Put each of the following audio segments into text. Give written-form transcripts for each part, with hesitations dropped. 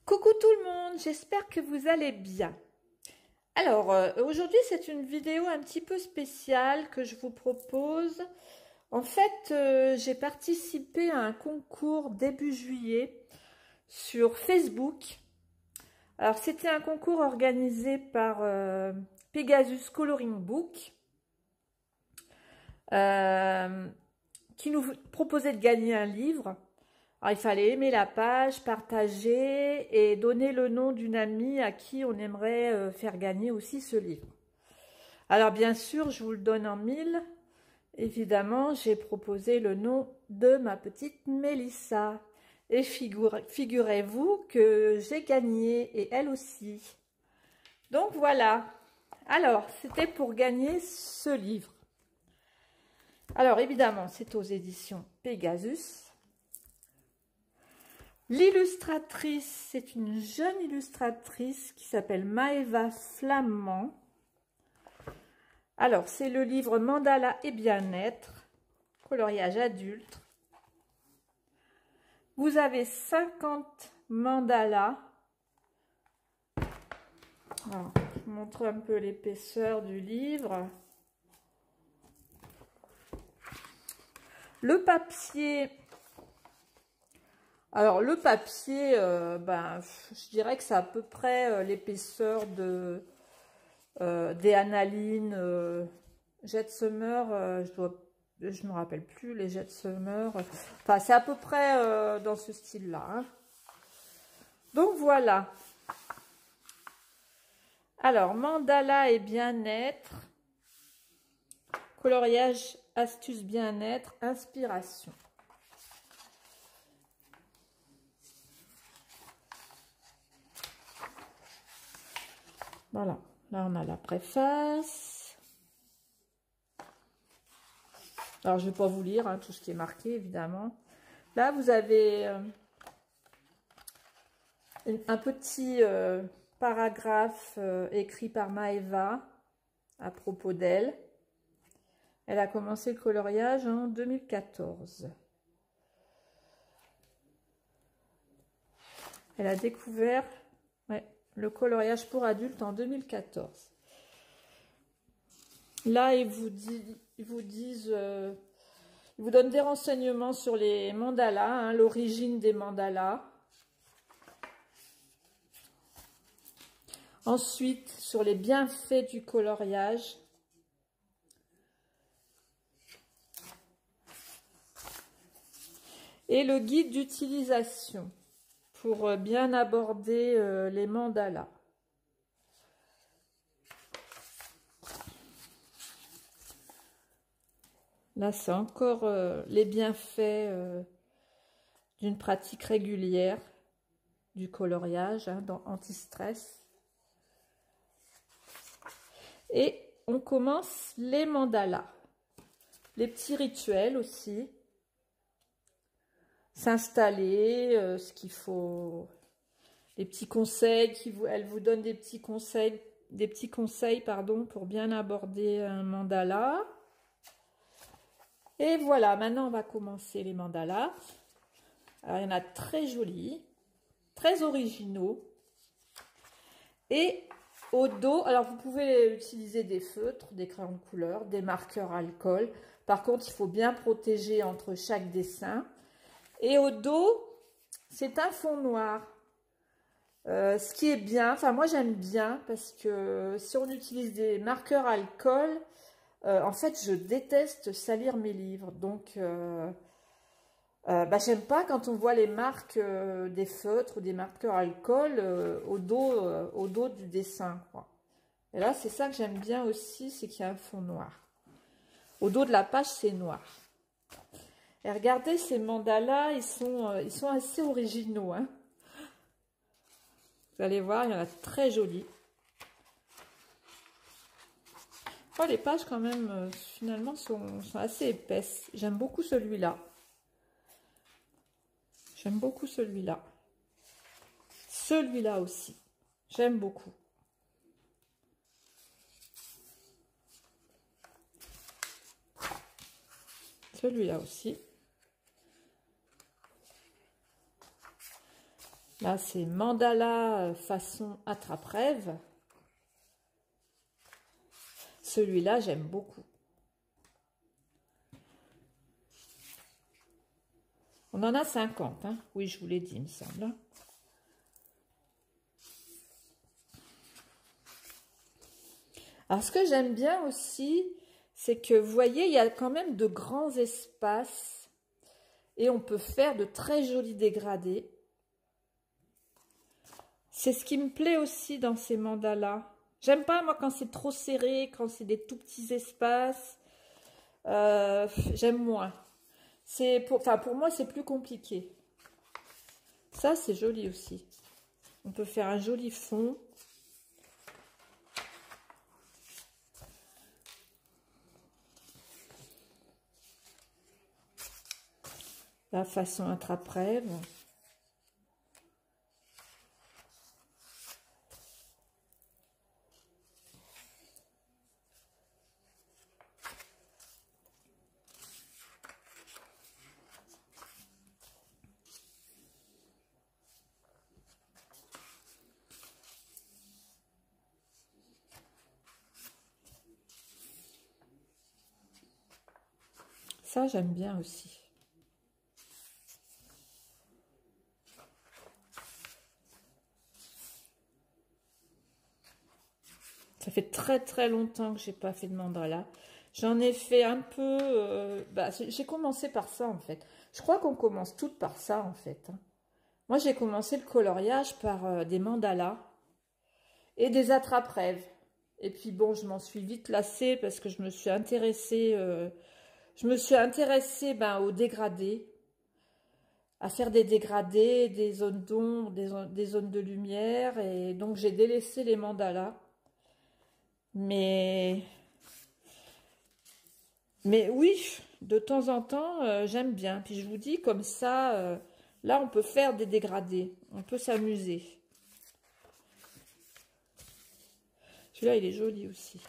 Coucou tout le monde, j'espère que vous allez bien. Alors, aujourd'hui c'est une vidéo un petit peu spéciale que je vous propose. En fait, j'ai participé à un concours début juillet sur Facebook. Alors, c'était un concours organisé par Pegasus Coloring Book qui nous proposait de gagner un livre. Alors, il fallait aimer la page, partager et donner le nom d'une amie à qui on aimerait faire gagner aussi ce livre. Alors, bien sûr, je vous le donne en mille. Évidemment, j'ai proposé le nom de ma petite Mélissa. Et figurez-vous que j'ai gagné, et elle aussi. Donc, voilà. Alors, c'était pour gagner ce livre. Alors, évidemment, c'est aux éditions Pegasus. L'illustratrice, c'est une jeune illustratrice qui s'appelle Maëva Flamand. Alors, c'est le livre Mandala et bien-être, coloriage adulte. Vous avez 50 mandalas. Alors, je vous montre un peu l'épaisseur du livre. Le papier... Alors, le papier, je dirais que c'est à peu près l'épaisseur de des Analine Jet Summer. Je me rappelle plus les Jet Summer. Enfin, c'est à peu près dans ce style-là. Hein. Donc, voilà. Alors, mandala et bien-être. Coloriage, astuce bien-être, inspiration. Voilà, là on a la préface. Alors je ne vais pas vous lire hein, tout ce qui est marqué évidemment. Là vous avez un petit paragraphe écrit par Maëva à propos d'elle. Elle a commencé le coloriage en 2014. Elle a découvert... Ouais, le coloriage pour adultes en 2014. Là, ils vous donnent des renseignements sur les mandalas, hein, l'origine des mandalas. Ensuite, sur les bienfaits du coloriage. Et le guide d'utilisation pour bien aborder les mandalas. Là, c'est encore les bienfaits d'une pratique régulière du coloriage hein, dans anti-stress. Et on commence les mandalas. Les petits rituels aussi. S'installer, ce qu'il faut, les petits conseils, elle vous donne des petits conseils pour bien aborder un mandala. Et voilà, maintenant on va commencer les mandalas. Alors il y en a très jolis, très originaux. Et au dos, alors vous pouvez utiliser des feutres, des crayons de couleur, des marqueurs alcool. Par contre, il faut bien protéger entre chaque dessin. Et au dos, c'est un fond noir. Ce qui est bien, enfin moi j'aime bien parce que si on utilise des marqueurs alcool, en fait je déteste salir mes livres. Donc j'aime pas quand on voit les marques des feutres ou des marqueurs alcool au dos du dessin, quoi. Et là c'est ça que j'aime bien aussi, c'est qu'il y a un fond noir. Au dos de la page c'est noir. Et regardez ces mandalas, ils sont assez originaux. Hein. Vous allez voir, il y en a très jolis. Oh, les pages quand même, finalement, sont assez épaisses. J'aime beaucoup celui-là. J'aime beaucoup celui-là. Celui-là aussi. J'aime beaucoup. Celui-là aussi. Là, c'est mandala façon attrape-rêve. Celui-là, j'aime beaucoup. On en a 50, hein. Oui, je vous l'ai dit, il me semble. Alors, ce que j'aime bien aussi, c'est que, vous voyez, il y a quand même de grands espaces et on peut faire de très jolis dégradés. C'est ce qui me plaît aussi dans ces mandalas. J'aime pas, moi, quand c'est trop serré, quand c'est des tout petits espaces. J'aime moins. Pour moi, c'est plus compliqué. Ça, c'est joli aussi. On peut faire un joli fond. La façon attrape-rêve. Ça, j'aime bien aussi. Ça fait très très longtemps que j'ai pas fait de mandala. J'en ai fait un peu... j'ai commencé par ça en fait. Je crois qu'on commence toutes par ça en fait. Moi, j'ai commencé le coloriage par des mandalas et des attrape-rêves. Et puis bon, je m'en suis vite lassée parce que je me suis intéressée, aux dégradés, à faire des dégradés, des zones d'ombre, des zones de lumière. Et donc, j'ai délaissé les mandalas. Mais oui, de temps en temps, j'aime bien. Puis je vous dis, comme ça, là, on peut faire des dégradés. On peut s'amuser. Celui-là, il est joli aussi.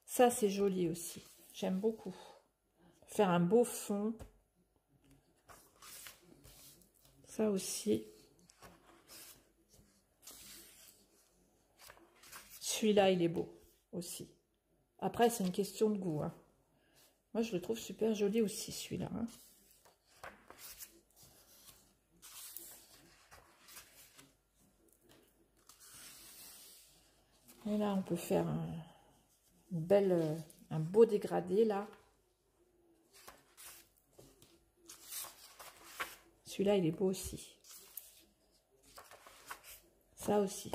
Ça, c'est joli aussi. J'aime beaucoup. Faire un beau fond. Ça aussi. Celui-là, il est beau aussi. Après, c'est une question de goût. Hein. Moi, je le trouve super joli aussi, celui-là. Hein. Et là, on peut faire un beau dégradé, là. Celui-là, il est beau aussi. Ça aussi.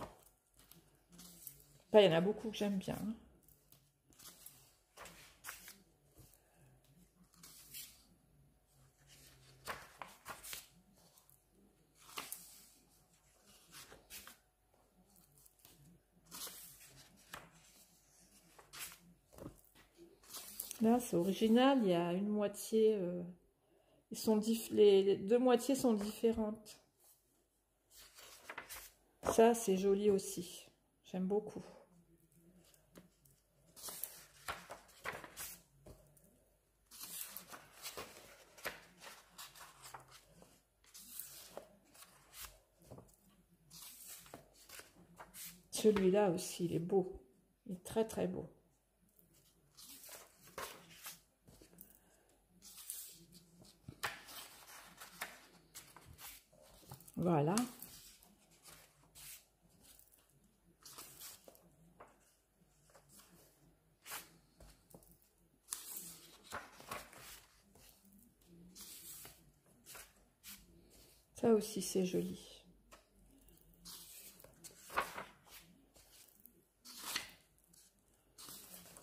Enfin, il y en a beaucoup que j'aime bien. Hein. Là, c'est original. Il y a une moitié... les deux moitiés sont différentes. Ça, c'est joli aussi. J'aime beaucoup. Celui-là aussi, il est beau. Il est très, très beau. Voilà. Ça aussi, c'est joli.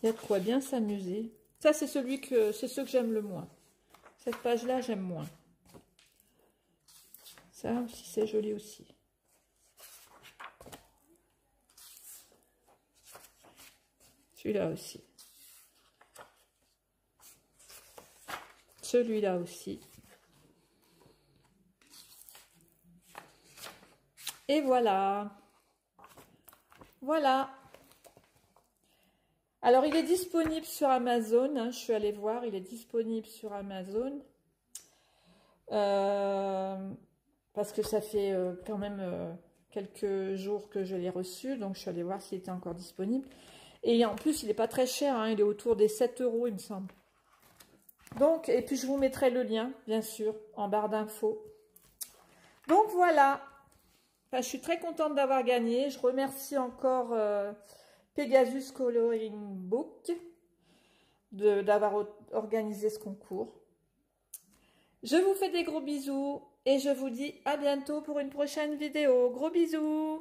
Il y a de quoi bien s'amuser. Ça, c'est ceux que j'aime le moins. Cette page-là, j'aime moins. Ça aussi, c'est joli aussi. Celui-là aussi. Celui-là aussi. Et voilà. Voilà. Alors, il est disponible sur Amazon. Hein, je suis allée voir, il est disponible sur Amazon. parce que ça fait quand même quelques jours que je l'ai reçu, donc je suis allée voir s'il était encore disponible. Et en plus, il n'est pas très cher, hein, il est autour des 7 €, il me semble. Donc, et puis je vous mettrai le lien, bien sûr, en barre d'infos. Donc voilà, enfin, je suis très contente d'avoir gagné. Je remercie encore Pegasus Coloring Book d'avoir organisé ce concours. Je vous fais des gros bisous et je vous dis à bientôt pour une prochaine vidéo. Gros bisous!